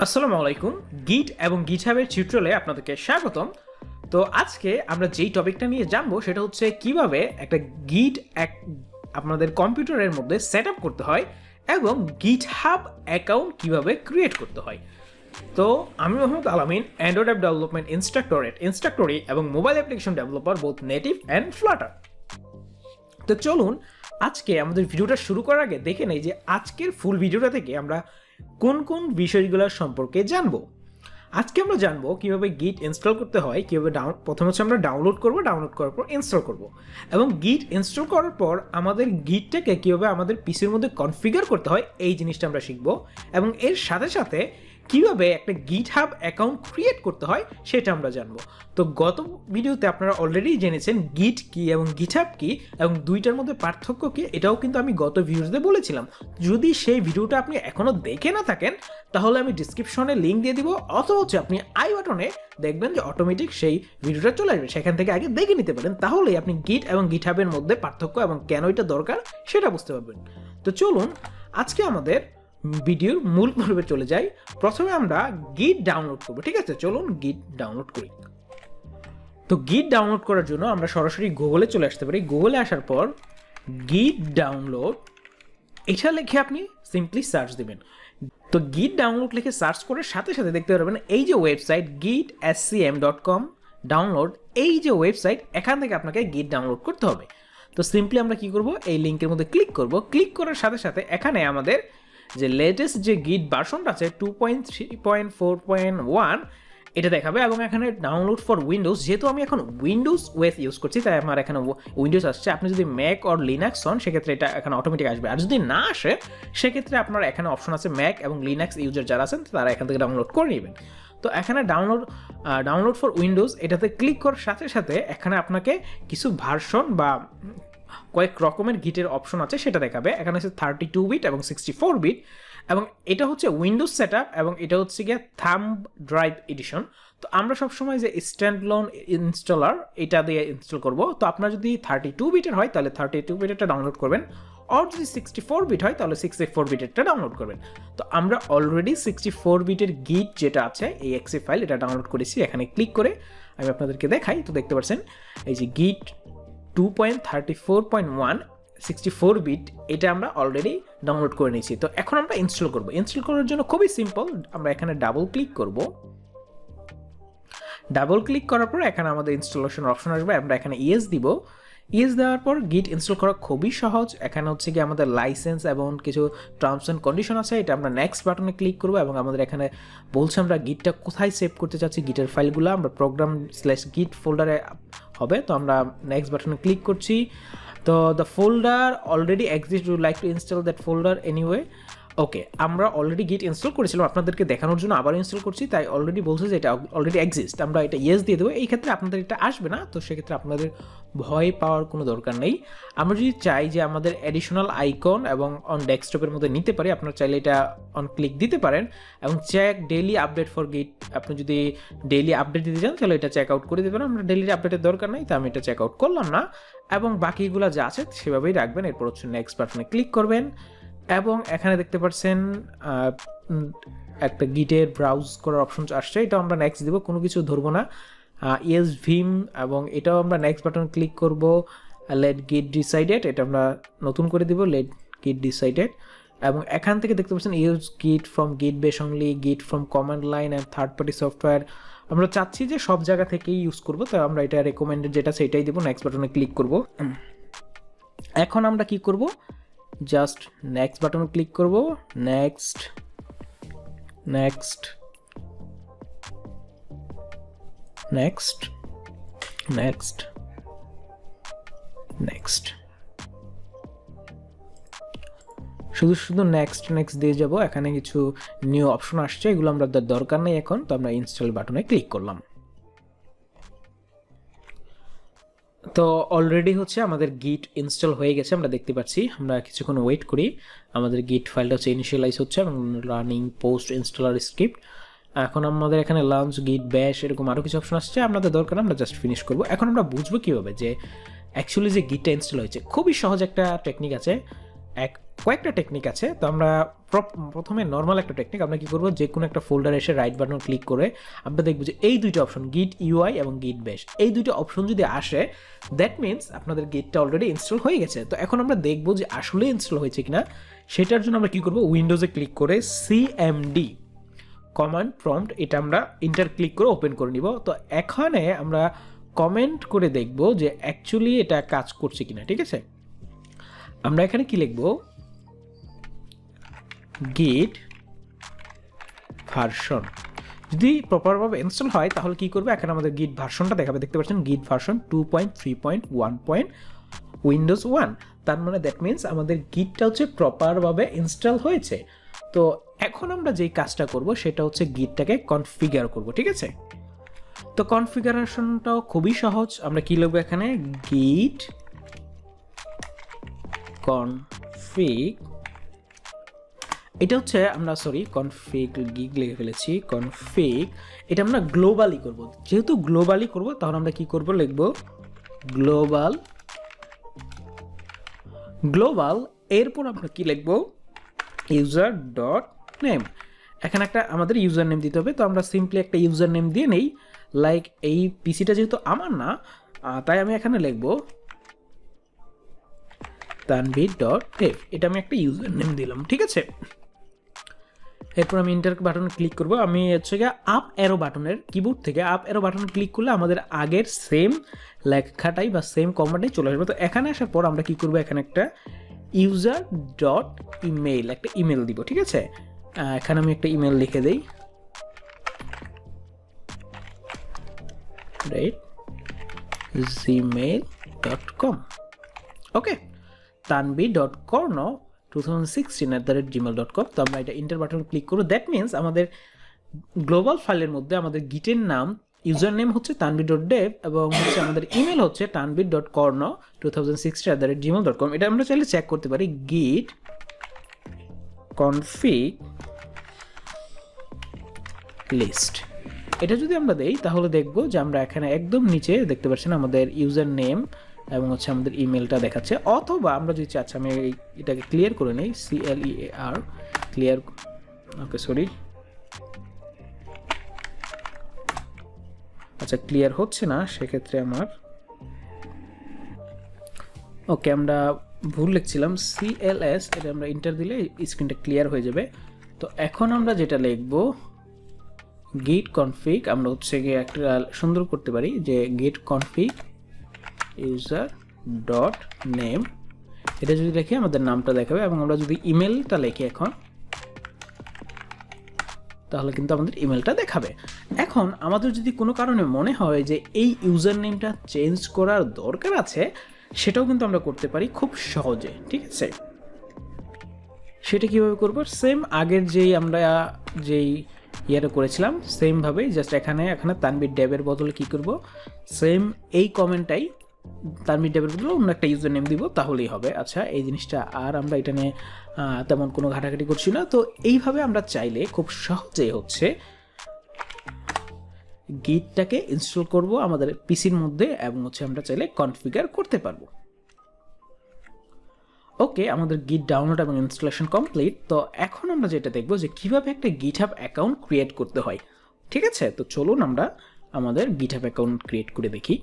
আসসালামু আলাইকুম, গিট এবং গিটহাবের টিউটোরিয়ালে আপনাদেরকে স্বাগতম। তো আজকে আমরা যেই টপিকটা নিয়ে জানবো সেটা হচ্ছে কিভাবে একটা গিট আপনাদের কম্পিউটারের মধ্যে সেট আপ করতে হয় এবং গিটহাব অ্যাকাউন্ট কিভাবে ক্রিয়েট করতে হয়। তো আমি মোহাম্মদ আলামিন, অ্যান্ড্রয়েড অ্যাপ ডেভেলপমেন্ট ইনস্ট্রাক্টরি এবং mobile application developer both native and Flutter. তো চলুন আজকে আমাদের ভিডিওটা শুরু করার আগে দেখে নেই যে আজকের ফুল ভিডিওটা থেকে আমরা কোন কোন বিষয়গুলো সম্পর্কে জানবো। আজকে আমরা জানবো কিভাবে গিট ইনস্টল করতে হয়, কিভাবে প্রথমে হচ্ছে আমরা ডাউনলোড করার পর ইনস্টল করব, এবং গিট ইনস্টল করার পর আমাদের গিটটাকে কিভাবে আমাদের পিসির মধ্যে কনফিগার করতে হয় এই জিনিসটা আমরা শিখবো, এবং এর সাথে সাথে কিভাবে একটা গিটহাব অ্যাকাউন্ট ক্রিয়েট করতে হয় সেটা আমরা জানবো। তো গত ভিডিওতে আপনারা অলরেডি জেনেছেন গিট কি এবং গিটহাব কি এবং দুইটার মধ্যে পার্থক্য কি, এটাও কিন্তু আমি গত ভিডিওতে বলেছিলাম। যদি সেই ভিডিওটা আপনি এখনও দেখে না থাকেন তাহলে আমি ডিসক্রিপশনে লিঙ্ক দিয়ে দিব, অথবা হচ্ছে আপনি আই বাটনে দেখবেন যে অটোমেটিক সেই ভিডিওটা চলে আসবে, সেখান থেকে আগে দেখে নিতে পারেন। তাহলেই আপনি গিট এবং গিটহাবের মধ্যে পার্থক্য এবং কেন এটা দরকার সেটা বুঝতে পারবেন। তো চলুন আজকে আমাদের ভিডিওর মূল পর্বে চলে যাই। প্রথমে আমরা গিট ডাউনলোড করব, ঠিক আছে? চলুন গিট ডাউনলোড করি। তো গিট ডাউনলোড করার জন্য আমরা সরাসরি গুগলে চলে আসতে পারি। গুগলে আসার পর গিট ডাউনলোড এটা লিখে আপনি সিম্পলি সার্চ দেবেন। তো গিট ডাউনলোড লিখে সার্চ করার সাথে সাথে দেখতে পারবেন এই যে ওয়েবসাইট gitscm.com ডাউনলোড, এই যে ওয়েবসাইট, এখান থেকে আপনাকে গিট ডাউনলোড করতে হবে। তো সিম্পলি আমরা কি করব, এই লিঙ্কের মধ্যে ক্লিক করব। ক্লিক করার সাথে সাথে এখানে আমাদের যে লেটেস্ট যে গিট ভার্সনটা আছে 2.3.4.1 এটা দেখাবে, এবং এখানে ডাউনলোড ফর উইন্ডোজ, যেহেতু আমি এখন উইন্ডোজ ওয়েস ইউজ করছি তাই আমার এখানে উইন্ডোজ আসছে। আপনি যদি ম্যাক অর লিনাক্স হন সেক্ষেত্রে এটা এখানে অটোমেটিক আসবে, আর যদি না আসে সেক্ষেত্রে আপনার এখানে অপশন আছে ম্যাক এবং লিনাক্স ইউজার যারা আছেন তারা এখান থেকে ডাউনলোড করে নেবেন। তো এখানে ডাউনলোড ফর উইন্ডোজ এটাতে ক্লিক করার সাথে সাথে এখানে আপনাকে কিছু ভার্সন বা কয়েক রকমের গিটের অপশন আছে সেটা দেখাবে। এখানে হচ্ছে 32 বিট এবং 64 বিট, এবং এটা হচ্ছে উইন্ডোজ সেট আপ, এবং এটা হচ্ছে গিয়ে থাম্ব ড্রাইভ এডিশন। তো আমরা সবসময় যে স্ট্যান্ডলোন ইনস্টলার এটা দিয়ে ইনস্টল করব। তো আপনার যদি 32 বিটের হয় তাহলে 32 বিটেরটা ডাউনলোড করবেন, আর যদি 64 বিট হয় তাহলে 64 বিটেরটা ডাউনলোড করবেন। তো আমরা অলরেডি 64 বিটের গিট যেটা আছে এই এক্সি ফাইল এটা ডাউনলোড করেছি। এখানে ক্লিক করে আমি আপনাদেরকে দেখাই। তো দেখতে পাচ্ছেন এই যে গিট 2.34.1 64 বিট এটা আমরা অলরেডি ডাউনলোড করে নিয়েছি। তো এখন আমরা ইনস্টল করব। ইনস্টল করার জন্য খুবই সিম্পল, আমরা এখানে ডাবল ক্লিক করব। ডাবল ক্লিক করার পর এখানে আমাদের ইনস্টলেশন অপশন আসবে, আমরা এখানে ইয়েস দিব। ইয়েস দেওয়ার পর গিট ইনস্টল করা খুবই সহজ। এখানে হচ্ছে কি আমাদের লাইসেন্স এবং কিছু টার্মস অ্যান্ড কন্ডিশন আছে, এটা আমরা নেক্সট বাটনে ক্লিক করবো, এবং আমাদের এখানে বলছে আমরা গিটটা কোথায় সেভ করতে চাচ্ছি। গিটের ফাইলগুলো আমরা program/git ফোল্ডারে হবে। তো আমরা নেক্সট বাটনে ক্লিক করছি। তো the folder already exist, you like to install that folder anyway. Okay, আমরা অলরেডি গিট ইনস্টল করেছিলাম, আপনাদেরকে দেখানোর জন্য আবার ইনস্টল করছি, তাই অলরেডি বলছে যে এটা অলরেডি এক্সিস্ট। আমরা এটা ইয়েস দিয়ে দেবো। এই ক্ষেত্রে আপনাদের এটা আসবে না, তো সেক্ষেত্রে আপনাদের ভয় পাওয়ার কোনো দরকার নেই। আমরা যদি চাই যে আমাদের অ্যাডিশনাল আইকন এবং অন ডেস্কটপের মধ্যে নিতে পারি, আপনারা চাইলে এটা অন ক্লিক দিতে পারেন। এবং চেক ডেইলি আপডেট ফর গিট, আপনি যদি ডেইলি আপডেট দিতে চান তাহলে এটা চেক আউট করে দেবেন। আমরা ডেইলি আপডেটের দরকার নেই, তাই আমি এটা চেক আউট করলাম না, এবং বাকিগুলো যা আছে সেভাবেই রাখবেন। এরপর হচ্ছে নেক্সট বাটনে ক্লিক করবেন, এবং এখানে দেখতে পাচ্ছেন একটা গিটের ব্রাউজ করার অপশন আসছে, এটা আমরা নেক্সট দিব, কোনো কিছু ধরবো না। ইয়েস ভিম, এবং এটাও আমরা নেক্সট বাটন ক্লিক করব। লেট গিট ডিসাইডেড, এটা আমরা নতুন করে দিব, লেট গিট ডিসাইডেড। এবং এখান থেকে দেখতে পাচ্ছেন ইউজ গিট ফ্রম গিট বেস অনলি, গিট from command line and third party software. আমরা চাচ্ছি যে সব জায়গা থেকেই ইউজ করবো, তো আমরা এটা রেকমেন্ডেড যেটা সেটাই দেবো। নেক্সট বাটনে ক্লিক করব। এখন আমরা কি করব, জাস্ট নেক্সট বাটন ক্লিক করব। Next next next next next শুধু নেক্সট দিয়ে যাব। এখানে কিছু নিউ অপশন আসছে, এগুলো আমরা দরকার নেই এখন। তো আমরা ইনস্টল বাটনে ক্লিক করলাম। তো অলরেডি হচ্ছে আমাদের গিট ইনস্টল হয়ে গেছে, আমরা দেখতে পাচ্ছি। আমরা কিছুক্ষণ ওয়েট করি, আমাদের গিট ফাইলটা হচ্ছে ইনিশিয়ালাইজ হচ্ছে, এবং রানিং পোস্ট ইনস্টলার স্ক্রিপ্ট। এখন আমাদের এখানে লঞ্চ গিট ব্যাশ এরকম আরও কিছু অপশন আসছে, আপনাদের দরকার আমরা জাস্ট ফিনিশ করবো। এখন আমরা বুঝবো কীভাবে যে অ্যাকচুয়ালি যে গিটটা ইনস্টল হয়েছে। খুবই সহজ একটা টেকনিক আছে, কয়েকটা টেকনিক আছে। তো আমরা প্রথমে নর্মাল একটা টেকনিক, আমরা কি করব, যে কোনো একটা ফোল্ডারে এসে রাইট বাটন ক্লিক করে আমরা দেখব যে এই দুইটা অপশন গিট ইউআই এবং গিট বেশ, এই দুইটা অপশন যদি আসে দ্যাট মিনস আপনাদের গিটটা অলরেডি ইনস্টল হয়ে গেছে। তো এখন আমরা দেখব যে আসলে ইনস্টল হয়েছে কিনা। সেটার জন্য আমরা কি করব, উইন্ডোজে ক্লিক করে সিএমডি কমান্ড প্রম্পট এটা আমরা ইন্টার ক্লিক করে ওপেন করে নিব। তো এখানে আমরা কমেন্ট করে দেখব যে অ্যাকচুয়ালি এটা কাজ করছে কিনা। ঠিক আছে, আমরা এখানে কি লিখব, গিট ভার্সন। যদি প্রপারভাবে ইনস্টল হয় তাহলে কি করবে, এখানে আমাদের গিট ভার্সনটা দেখাবে, দেখতে পাচ্ছেন গিট ভার্সন 2.3.1. উইন্ডোজ 1। তার মানে দ্যাট মিনস আমাদের গিটটা হচ্ছে প্রপারভাবে ইনস্টল হয়েছে। তো এখন আমরা যেই কাজটা করব সেটা হচ্ছে গিটটাকে কনফিগার করব। ঠিক আছে, তো কনফিগারেশনটাও খুবই সহজ। আমরা কি লিখব এখানে, গিট কনফিগ, এটা হচ্ছে আমরা কনফিগ গিগ লিখে ফেলেছি, কনফিগ এটা আমরা গ্লোবালি করব। যেহেতু গ্লোবালি করব তখন আমরা কি করব, লিখব গ্লোবাল, এরপর আমরা কি লিখব, ইউজার ডট নেম। এখানে একটা আমাদের ইউজার নেম দিতে হবে। তো আমরা সিম্পলি একটা ইউজার নেম দিয়ে নেই, লাইক এই পিসিটা যেহেতু আমার না তাই আমি এখানে লিখব তানভীর ডট টেক, এটা আমি একটা ইউজার নেম দিলাম। ঠিক আছে, এরপর আমি ইন্টার বাটন ক্লিক করব। আমি হচ্ছে গিয়ে আপ অ্যারো বাটনের কিবোর্ড থেকে আপ অ্যারো বাটন ক্লিক করলে আমাদের আগের সেম লেখাটাই বা সেম কমান্ডটাই চলে আসবে। তো এখানে আসার পর আমরা কি করব, এখানে একটা ইউজার ডট ইমেইল, একটা ইমেল দিব। ঠিক আছে, এখানে আমি একটা ইমেল লিখে দেই, gmail.com। ওকে, tanvi.korno2016@gmail.com। তো আমরা এটা ইন্টার বাটন ক্লিক করব। দ্যাট মিনস আমাদের গ্লোবাল ফাইলের মধ্যে আমাদের গিটের নাম, ইউজার নেম হচ্ছে tanvi.dev এবং হচ্ছে আমাদের ইমেল হচ্ছে tanvi.korno2016@gmail.com। এটা আমরা চাইলে চেক করতে পারি, git config list, এটা যদি আমরা দেই তাহলে দেখব যে আমরা এখানে একদম নিচে দেখতে পাচ্ছেন আমাদের ইউজার নেম এবং হচ্ছে আমাদের ইমেলটা দেখাচ্ছে। অথবা আমরা যদি চাচ্ছি, আমি এটাকে ক্লিয়ার করে নেই, CLEAR ক্লিয়ার, ওকে সরি, আচ্ছা ক্লিয়ার হচ্ছে না, সেক্ষেত্রে আমার ওকে আমরা ভুল লিখছিলাম, CLS, এটা আমরা ইন্টার দিলে স্ক্রিনটা ক্লিয়ার হয়ে যাবে। তো এখন আমরা যেটা লিখব, গিট কনফিগ, আমরা হচ্ছে গিয়ে একটা সুন্দর করতে পারি যে গিট কনফিগ ইউজার ডট নেম, এটা যদি লিখে আমাদের নামটা দেখাবে এবং আমরা যদি ইমেলটা লিখি এখন তাহলে কিন্তু আমাদের ইমেলটা দেখাবে। এখন আমাদের যদি কোনো কারণে মনে হয় যে এই ইউজার নেমটা চেঞ্জ করার দরকার আছে, সেটাও কিন্তু আমরা করতে পারি খুব সহজে। ঠিক আছে, সেটা কীভাবে করব, সেম আগের আমরা যেই ইয়েটা করেছিলাম সেমভাবেই, জাস্ট এখানে তানভীর ডেভের বদলে কী করব, সেম এই কমেন্টটাই তানভীর ডেভের বদলে অন্য একটা ইউজার নেম দিব, তাহলেই হবে। আচ্ছা, এই জিনিসটা আর আমরা এটা নিয়ে তেমন কোনো ঘাটাঘাটি করছি না। তো এইভাবে আমরা চাইলে খুব সহজে হচ্ছে গিটটাকে ইনস্টল করব আমাদের পিসির মধ্যে এবং হচ্ছে আমরা চাইলে কনফিগার করতে পারবো। ওকে, আমাদের গিট ডাউনলোড এবং ইনস্টলেশন কমপ্লিট। তো এখন আমরা যেটা দেখবো যে কিভাবে একটা গিটহাব অ্যাকাউন্ট ক্রিয়েট করতে হয়। ঠিক আছে, তো চলুন আমরা আমাদের গিটহাব অ্যাকাউন্ট ক্রিয়েট করে দেখি।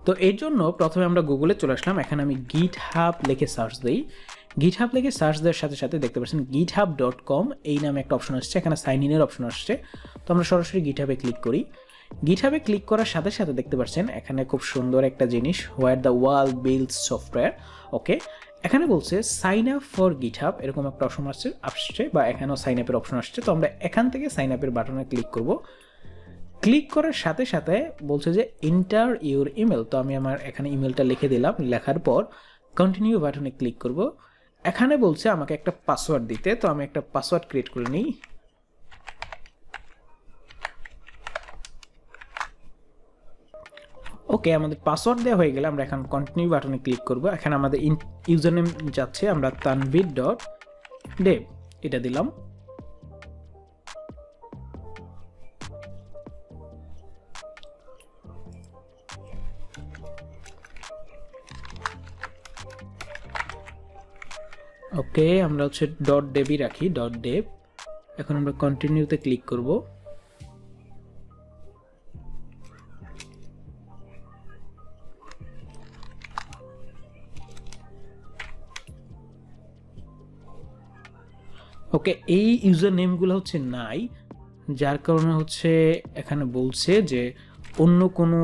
তো এর জন্য প্রথমে আমরা গুগলে চলে আসলাম, এখানে আমি গিটহাব লিখে সার্চ দিই। গিটহাব লিখে সার্চ দেওয়ার সাথে সাথে দেখতে পাচ্ছেন github.com এই নামে একটা অপশন আসছে, এখানে সাইন ইনের অপশন আসছে। তো আমরা সরাসরি গিটহাবে ক্লিক করি। গিটহাবে ক্লিক করার সাথে সাথে দেখতে পাচ্ছেন এখানে খুব সুন্দর একটা জিনিস, where the world builds software. Okay, এখানে বলছে সাইন আপ ফর গিটহাব, এরকম একটা অপশন আসছে বা এখানেও সাইন আপের অপশন আসছে। তো আমরা এখান থেকে সাইন আপের বাটনে ক্লিক করব। ক্লিক করার সাথে সাথে বলছে যে এন্টার ইউর ইমেল। তো আমি আমার এখানে ইমেলটা লিখে দিলাম, লেখার পর কন্টিনিউ বাটনে ক্লিক করব। এখানে বলছে আমাকে একটা পাসওয়ার্ড দিতে, তো আমি একটা পাসওয়ার্ড ক্রিয়েট করে নিই। ওকে, আমাদের পাসওয়ার্ড দেওয়া হয়ে গেলে আমরা এখন কন্টিনিউ বাটনে ক্লিক করব। এখানে আমাদের ইউজার নেম যাচ্ছে, আমরা tanvir.dev এটা দিলাম। ওকে, আমরা হচ্ছে .devই রাখি, .dev। এখন আমরা কন্টিনিউতে ক্লিক করব। ওকে, এই ইউজার নেমগুলো হচ্ছে নাই, যার কারণে হচ্ছে এখানে বলছে যে অন্য কোনো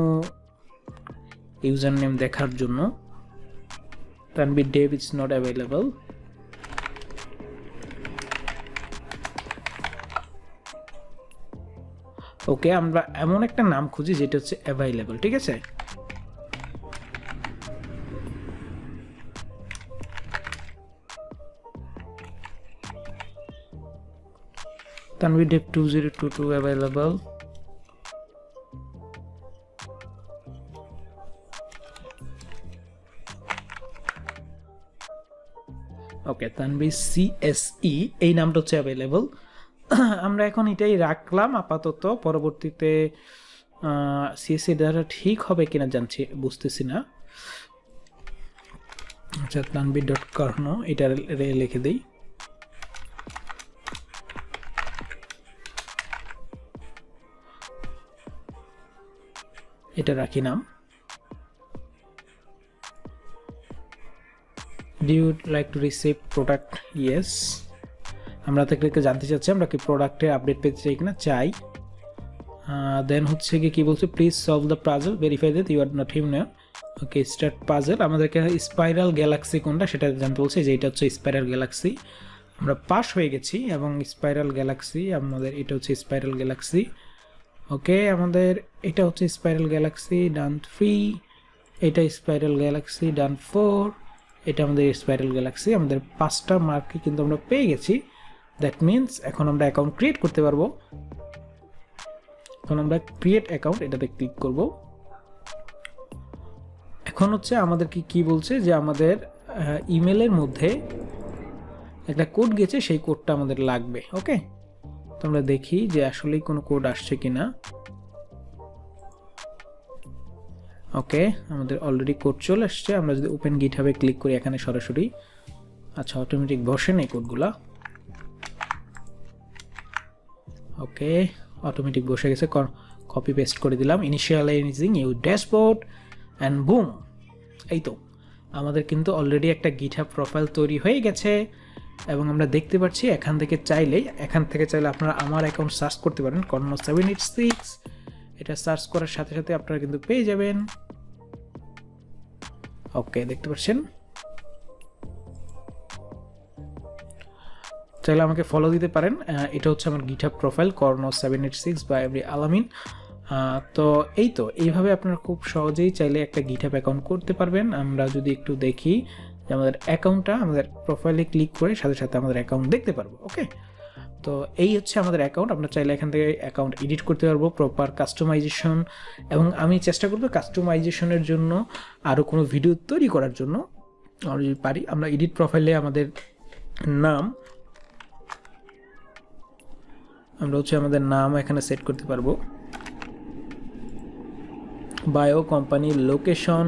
ইউজার নেম দেখার জন্য Tanvir dev is not available। ওকে, আমরা এমন একটা নাম খুঁজি যেটা হচ্ছে অ্যাভেলেবল, ঠিক আছে। Tanvir dev 2022 available. Okay, Tanvir CSE এই নামটা হচ্ছে অ্যাভেলেবল। আমরা এখন এটাই রাখলাম আপাতত, পরবর্তীতে CSE দ্বারা ঠিক হবে কিনা বুঝতেছি না। আচ্ছা, তানভীর.karno এটা লিখে দিই। এটা রাখি নাম। Do you like to receive product? Yes। আমরা থেকে জানতে চাচ্ছি আমরা কি প্রোডাক্টের আপডেট পেতে চাই কিনা, চাই। দেন হচ্ছে কি বলছে, please solve the puzzle, verify that you are not human. Okay, start puzzle. আমাদেরকে স্পাইরাল গ্যালাক্সি কোনটা সেটা জানতে বলছে, যে এটা হচ্ছে স্পাইরাল গ্যালাক্সি। আমরা পাস হয়ে গেছি, এবং স্পাইরাল গ্যালাক্সি আমাদের এটা হচ্ছে স্পাইরাল গ্যালাক্সি। ওকে, আমাদের এটা হচ্ছে স্পাইরাল গ্যালাক্সি, ডান 3। এটা স্পাইরাল গ্যালাক্সি, ডান 4। এটা আমাদের স্পাইরাল গ্যালাক্সি। আমাদের 5টা মার্কই কিন্তু আমরা পেয়ে গেছি। দ্যাট মিনস এখন আমরা অ্যাকাউন্ট ক্রিয়েট করতে পারবো। এখন আমরা ক্রিয়েট অ্যাকাউন্ট এটাতে ক্লিক করব। এখন হচ্ছে আমাদের কি বলছে, যে আমাদের ইমেলের মধ্যে একটা কোড গেছে, সেই কোডটা আমাদের লাগবে। ওকে, তো আমরা দেখি যে আসলেই কোনো কোড আসছে কিনা। ওকে, আমাদের অলরেডি কোড চলে আসছে। আমরা যদি ওপেন গিটহাবে ক্লিক করি এখানে সরাসরি, আচ্ছা অটোমেটিক বসে নেই কোডগুলা। ওকে, অটোমেটিক বসে গেছে, কপি পেস্ট করে দিলাম। ইনিশিয়ালাইজিং ইউর ড্যাশবোর্ড অ্যান্ড বুম। এই তো আমাদের কিন্তু অলরেডি একটা গিটহাব প্রোফাইল তৈরি হয়ে গেছে, এবং আমরা দেখতে পাচ্ছি এখান থেকে চাইলে আপনারা আমার অ্যাকাউন্ট সার্চ করতে পারেন, karno786। এটা সার্চ করার সাথে সাথে আপনারা কিন্তু পেয়ে যাবেন। ওকে, দেখতে পাচ্ছেন। চাইলে আমাকে ফলো দিতে পারেন। এটা হচ্ছে আমার GitHub profile, karno786 by Alamin। তো এইভাবে আপনারা খুব সহজেই চাইলে একটা গিটহাব অ্যাকাউন্ট করতে পারবেন। আমরা যদি একটু দেখি যে আমাদের অ্যাকাউন্টটা, আমাদের প্রোফাইলে ক্লিক করে সাথে সাথে আমাদের অ্যাকাউন্ট দেখতে পারবো। ওকে, তো এই হচ্ছে আমাদের অ্যাকাউন্ট। আমরা চাইলে এখান থেকে অ্যাকাউন্ট এডিট করতে পারবো, প্রপার কাস্টমাইজেশন, এবং আমি চেষ্টা করবো কাস্টমাইজেশনের জন্য আরও কোনো ভিডিও তৈরি করার জন্য। আমরা যদি পারি, আমরা এডিট প্রোফাইলে আমাদের নাম, আমাদের নাম এখানে সেট করতে পারবো, বায়ো, কোম্পানি, লোকেশন,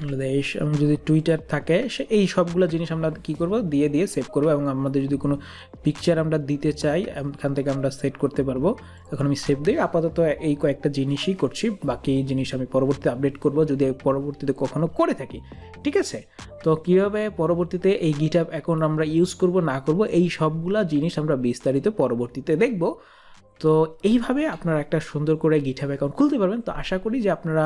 বাংলাদেশ, এবং যদি টুইটার থাকে এই সবগুলো জিনিস আমরা কি করব, দিয়ে সেভ করব। এবং আমাদের যদি কোনো পিকচার আমরা দিতে চাই এখান থেকে আমরা সেট করতে পারবো। এখন আমি সেভ দিই। আপাতত এই কয়েকটা জিনিসই করছি, বাকি জিনিস আমি পরবর্তীতে আপডেট করব যদি পরবর্তীতে কখনো করে থাকি, ঠিক আছে। তো কীভাবে পরবর্তীতে এই গিটহাব অ্যাকাউন্ট আমরা ইউজ করব না করব, এই সবগুলা জিনিস আমরা বিস্তারিত পরবর্তীতে দেখব। তো এইভাবে আপনারা একটা সুন্দর করে গিটহাব অ্যাকাউন্ট খুলতে পারবেন। তো আশা করি যে আপনারা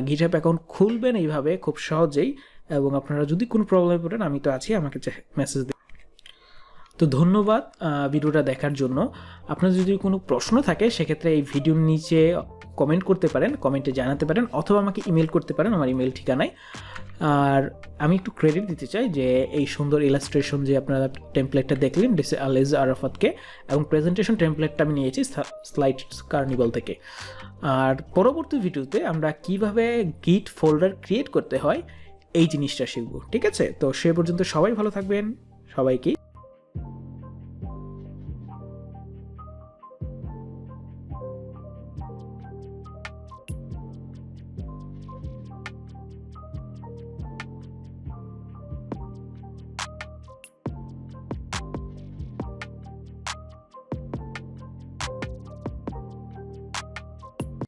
গিটহাব অ্যাকাউন্ট খুলবেন এইভাবে খুব সহজেই, এবং আপনারা যদি কোনো প্রবলেমে পড়েন আমি তো আছি, আমাকে মেসেজ দিন। তো ধন্যবাদ ভিডিওটা দেখার জন্য। আপনার যদি কোনো প্রশ্ন থাকে সেক্ষেত্রে এই ভিডিওর নিচে কমেন্ট করতে পারেন, কমেন্টে জানাতে পারেন, অথবা আমাকে ইমেল করতে পারেন আমার ইমেল ঠিকানায়। আর আমি একটু ক্রেডিট দিতে চাই যে এই সুন্দর ইলাস্ট্রেশন যে আপনারা টেমপ্লেটটা দেখলেন আলেজ আরাফাতকে, এবং প্রেজেন্টেশন টেমপ্লেটটা আমি নিয়েছি স্লাইড কার্নিভাল থেকে। আর পরবর্তী ভিডিওতে আমরা কিভাবে গিট ফোল্ডার ক্রিয়েট করতে হয় এই জিনিসটা শিখব, ঠিক আছে। তো সে পর্যন্ত সবাই ভালো থাকবেন, সবাইকে